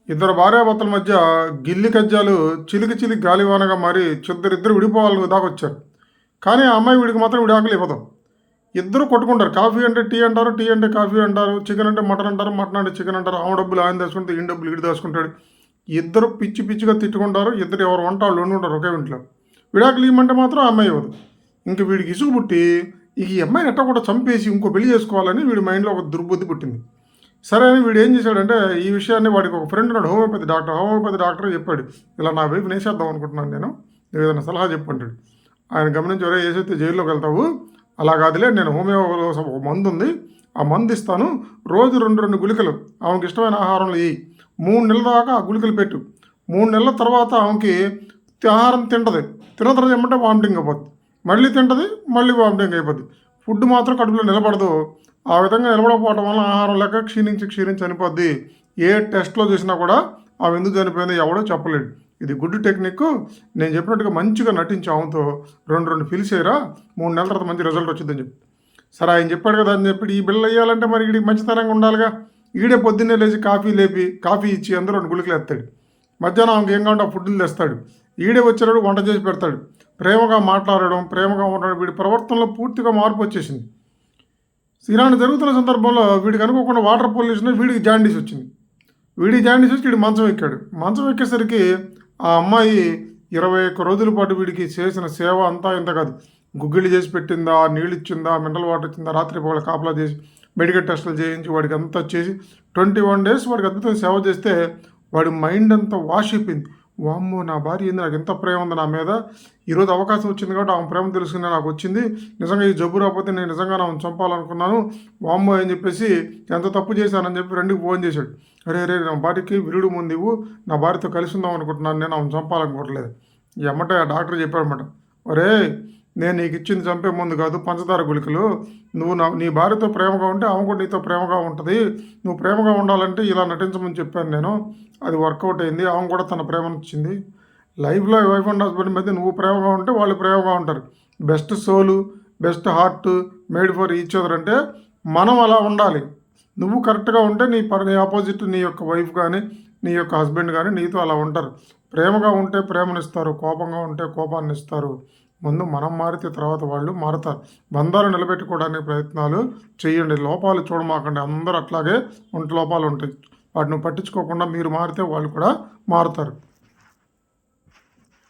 ఇద్దరు భార్యాభర్తల మధ్య గిల్లి కజ్జాలు చిలికి చిలికి గాలివానగా మారి ఇద్దరు విడిపోవాలని దాకొచ్చారు. కానీ ఆ అమ్మాయి వీడికి మాత్రం విడాకులు ఇవ్వదు. ఇద్దరు కొట్టుకుంటారు. కాఫీ అంటే టీ అంటారు, టీ అంటే కాఫీ అంటారు, చికెన్ అంటే మటన్ అంటారు, మటన్ అంటే చికెన్ అంటారు. ఆమె డబ్బులు ఆయన దాచుకుంటే ఈయన డబ్బులు ఈడు దాచుకుంటాడు. ఇద్దరు పిచ్చి పిచ్చిగా తిట్టుకుంటారు. ఇద్దరు ఎవరు వంట వాళ్ళు వండుకుంటారు ఒకే ఇంట్లో. విడాకులు ఇవ్వమంటే మాత్రం ఆ అమ్మాయి ఇవ్వదు. ఇంక వీడికి ఇసుగు పుట్టి ఈ అమ్మాయిని ఎట్టా కూడా చంపేసి ఇంకో పెళ్లి చేసుకోవాలని వీడి మైండ్లో ఒక దుర్బుద్ధి పుట్టింది. సరే అని వీడు ఏం చేశాడంటే ఈ విషయాన్ని వాడికి ఒక ఫ్రెండ్ ఉన్నాడు, హోమియోపతి డాక్టర్ చెప్పాడు. ఇలా నా వైపు నేసేద్దాం అనుకుంటున్నాను నేను, నువ్వు ఏదైనా సలహా చెప్పంటాడు. ఆయన గమనించి వరే వేసైతే జైల్లోకి వెళ్తావు, అలా కాదులే నేను హోమియోలో ఒక మందు ఉంది, ఆ మందు ఇస్తాను, రోజు 2 గుళికలు ఆమెకి ఇష్టమైన ఆహారంలో వేయి, 3 నెలల దాకా ఆ గుళికలు పెట్టు, 3 నెలల తర్వాత ఆమెకి ఆహారం తింటది, తిన్న తర్వాత ఏమంటే వామిటింగ్ అయిపోద్ది, మళ్ళీ తింటది, మళ్ళీ వామిటింగ్ అయిపోద్ది, ఫుడ్ మాత్రం కడుపులో నిలబడదు. ఆ విధంగా నిలబడకపోవడం వల్ల ఆహారం లేక క్షీణించి చనిపోద్ది. ఏ టెస్ట్లో చూసినా కూడా ఆమె ఎందుకు చనిపోయిందో ఎవడో చెప్పలేడు. ఇది గుడ్ టెక్నిక్. నేను చెప్పినట్టుగా మంచిగా నటించి ఆమెతో 2 పిలిచేయరా, 3 నెలల తర్వాత మంచి రిజల్ట్ వచ్చిందని చెప్పి. సరే ఆయన చెప్పాడు కదా అని చెప్పి ఈ బిల్లు వేయాలంటే మరి వీడికి మంచితనంగా ఉండాలిగా. ఈడే పొద్దున్నే లేచి కాఫీ ఇచ్చి అందరూ 2 గుళికలు ఎత్తాడు. మధ్యాహ్నం ఆమెకి ఏం కావాలంటే ఆ ఫుడ్లు తెస్తాడు. ఈడే వచ్చేటప్పుడు వంట చేసి పెడతాడు. ప్రేమగా మాట్లాడడం, ప్రేమగా ఉండడం, వీడి ప్రవర్తనలో పూర్తిగా మార్పు వచ్చేసింది. ఇలాంటి జరుగుతున్న సందర్భంలో వీడికి అనుకోకుండా వాటర్ పొల్యూషన్ వీడికి జాండీస్ వచ్చింది. వీడికి జాండీస్ వచ్చి వీడి మంచం ఎక్కాడు. మంచం ఎక్కేసరికి ఆ అమ్మాయి 21 రోజుల పాటు వీడికి చేసిన సేవ అంతా ఇంత కాదు. గుగ్గిళ్ళు చేసి పెట్టిందా, నీళ్ళు ఇచ్చిందా, మినరల్ వాటర్ ఇచ్చిందా, రాత్రి పగల కాపలా చేసి మెడికల్ టెస్టులు చేయించి వాడికి అంతా చేసి 21 డేస్ వాడికి అద్భుతమైన సేవ చేస్తే వాడి మైండ్ అంతా వాష్ అయిపోయింది. వామ్మో, నా భార్య ఏంది, నాకు ఎంత ప్రేమ ఉంది నా మీద, ఈరోజు అవకాశం వచ్చింది కాబట్టి ఆమె ప్రేమ తెలుసుకుని నాకు వచ్చింది, నిజంగా ఈ జబ్బు రాకపోతే నేను నిజంగా ఆమెను చంపాలనుకున్నాను, వామ్మో అని చెప్పేసి ఎంత తప్పు చేశానని చెప్పి ఫ్రెండ్కి ఫోన్ చేశాడు. అరే నా భార్యకి విరుడు ముందు ఇవ్వు, నా భార్యతో కలిసి ఉందాం అనుకుంటున్నాను, నేను ఆమెను చంపాలనుకోవట్లేదు. ఈ అమ్మట ఆ డాక్టర్ చెప్పాడనమాట, ఒరే నేను నీకు ఇచ్చింది చంపే ముందు కాదు, పంచదార గుళికలు, నువ్వు నీ భార్యతో ప్రేమగా ఉంటే ఆమె కూడా నీతో ప్రేమగా ఉంటుంది, నువ్వు ప్రేమగా ఉండాలంటే ఇలా నటించమని చెప్పాను నేను, అది వర్కౌట్ అయింది, ఆమె కూడా తన ప్రేమను ఇచ్చింది. లైఫ్లో వైఫ్ అండ్ హస్బెండ్ మధ్య నువ్వు ప్రేమగా ఉంటే వాళ్ళు ప్రేమగా ఉంటారు. బెస్ట్ సోలు, best heart, made for each other అంటే మనం అలా ఉండాలి. నువ్వు కరెక్ట్గా ఉంటే నీ ఆపోజిట్ నీ యొక్క వైఫ్ కానీ నీ యొక్క హస్బెండ్ కానీ నీతో అలా ఉంటారు. ప్రేమగా ఉంటే ప్రేమనిస్తారు, కోపంగా ఉంటే కోపాన్ని ఇస్తారు. ముందు మనం మారితే తర్వాత వాళ్ళు మారుతారు. బంధాలు నిలబెట్టుకోవడానికి ప్రయత్నాలు చేయండి. లోపాలు చూడమాకండి. అందరూ అట్లాగే లోపాలు ఉంటాయి. వాటిని పట్టించుకోకుండా మీరు మారితే వాళ్ళు కూడా మారుతారు.